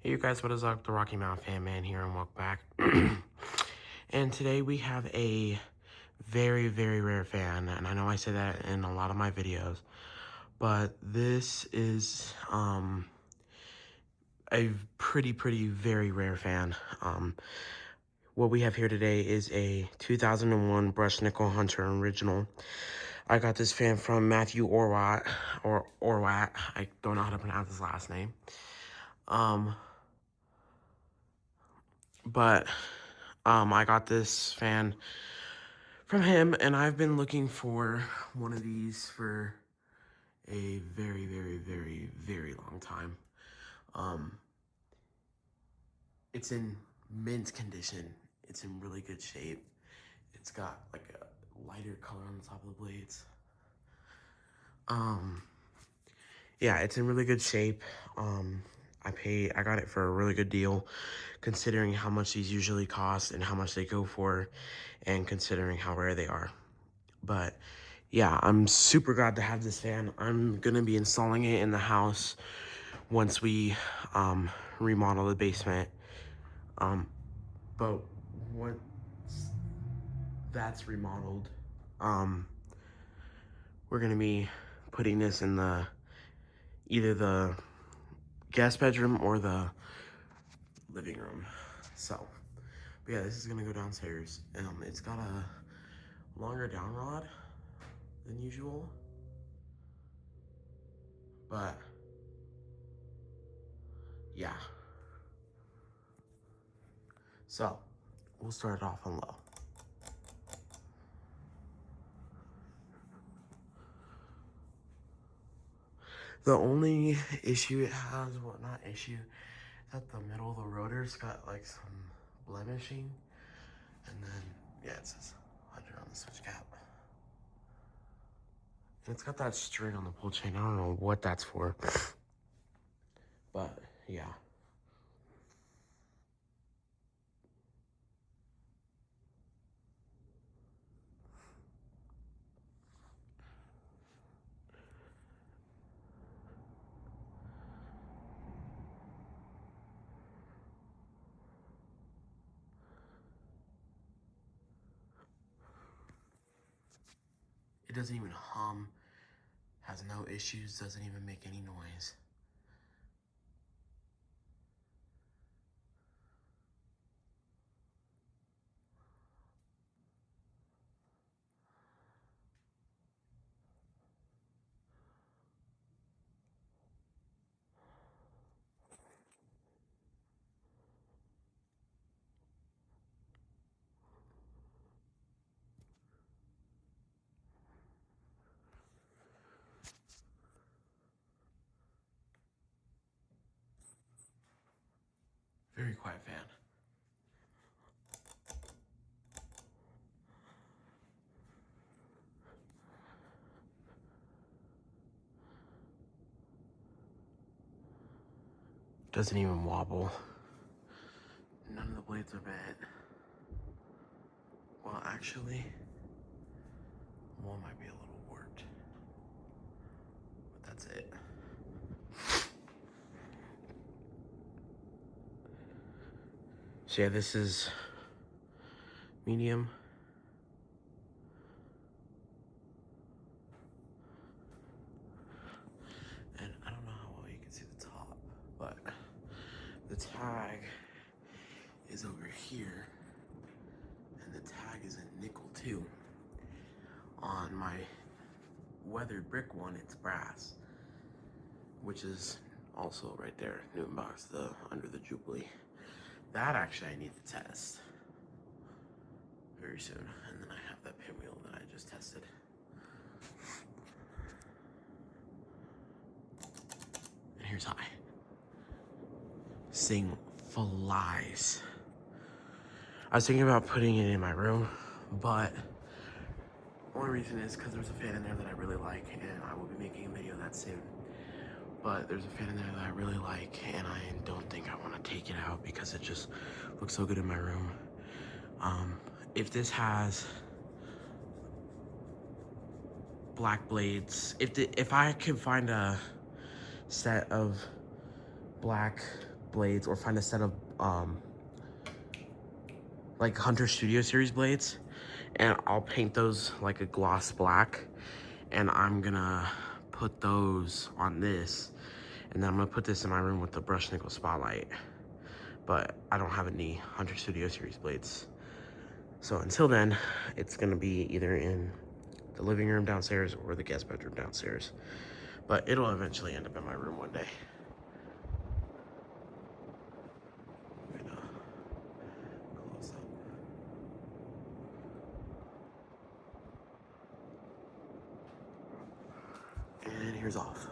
Hey you guys, what is up? The Rocky Mountain Fan Man here and welcome back. And today we have a very, very rare fan, and I know I say that in a lot of my videos, but this is a pretty very rare fan. What we have here today is a 2001 Brushed Nickel Hunter original. I got this fan from Matthew Orwat, or Orwat. I don't know how to pronounce his last name. But I got this fan from him, and I've been looking for one of these for a very long time. It's in mint condition. It's in really good shape. It's got like a lighter color on the top of the blades. Yeah, it's in really good shape. I got it for a really good deal, considering how much these usually cost and how much they go for, and considering how rare they are. But yeah, I'm super glad to have this fan. I'm gonna be installing it in the house once we remodel the basement. But once that's remodeled, we're gonna be putting this in either the guest bedroom or the living room. So, but yeah, this is gonna go downstairs. It's got a longer down rod than usual, but yeah. So, we'll start it off on low. The only issue it has, well, not issue, is that the middle of the rotor's got like some blemishing. And then, yeah, it says 100 on the switch cap. And it's got that string on the pull chain. I don't know what that's for. But, yeah. It doesn't even hum. Has no issues. Doesn't even make any noise. Very quiet fan. Doesn't even wobble. None of the blades are bent. Well, actually, one might be a little warped. But that's it. So yeah, this is medium. And I don't know how well you can see the top, but the tag is over here. And the tag is in nickel too. On my weathered brick one, it's brass, which is also right there, Newton box, under the Jubilee. That actually I need to test very soon. And then I have that pinwheel that I just tested. And here's high. This thing flies. I was thinking about putting it in my room, but the only reason is because there's a fan in there that I really like, and I will be making a video of that soon. But there's a fan in there that I really like, and I don't think I want to take it out because it just looks so good in my room. If this has black blades, if I can find a set of black blades or find a set of like Hunter Studio Series blades, and I'll paint those like a gloss black, and I'm gonna put those on this, and then I'm gonna put this in my room with the brushed nickel spotlight. But I don't have any Hunter Studio Series blades. So until then, it's gonna be either in the living room downstairs or the guest bedroom downstairs. But it'll eventually end up in my room one day. Close up. And here's off.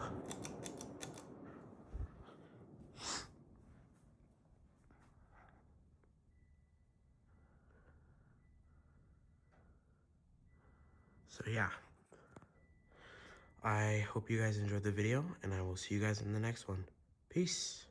So yeah, I hope you guys enjoyed the video, and I will see you guys in the next one. Peace.